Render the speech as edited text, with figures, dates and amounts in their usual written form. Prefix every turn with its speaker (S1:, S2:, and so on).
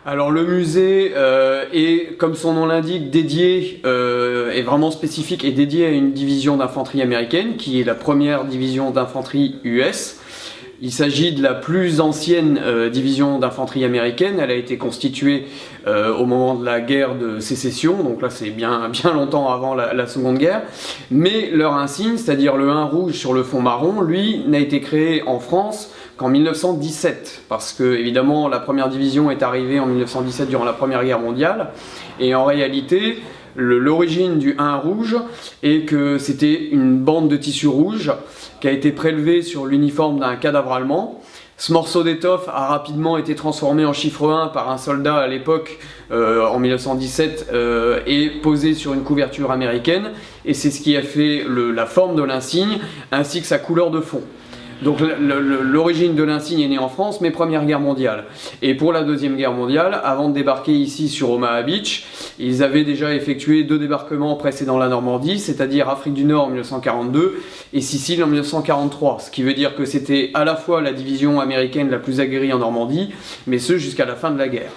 S1: Alors le musée est, comme son nom l'indique, dédié, est vraiment spécifique et dédié à une division d'infanterie américaine, qui est la première division d'infanterie US. Il s'agit de la plus ancienne division d'infanterie américaine. Elle a été constituée au moment de la guerre de sécession, donc là c'est bien longtemps avant la Seconde Guerre. Mais leur insigne, c'est-à-dire le 1 rouge sur le fond marron, lui n'a été créé en France qu'en 1917, parce que évidemment la première division est arrivée en 1917 durant la Première Guerre mondiale, et en réalité l'origine du 1 rouge est que c'était une bande de tissu rouge qui a été prélevée sur l'uniforme d'un cadavre allemand. Ce morceau d'étoffe a rapidement été transformé en chiffre 1 par un soldat à l'époque, en 1917, et posé sur une couverture américaine, et c'est ce qui a fait la forme de l'insigne ainsi que sa couleur de fond. Donc l'origine de l'insigne est née en France, mais Première Guerre mondiale. Et pour la Deuxième Guerre mondiale, avant de débarquer ici sur Omaha Beach, ils avaient déjà effectué 2 débarquements précédant la Normandie, c'est-à-dire Afrique du Nord en 1942 et Sicile en 1943. Ce qui veut dire que c'était à la fois la division américaine la plus aguerrie en Normandie, mais ce jusqu'à la fin de la guerre.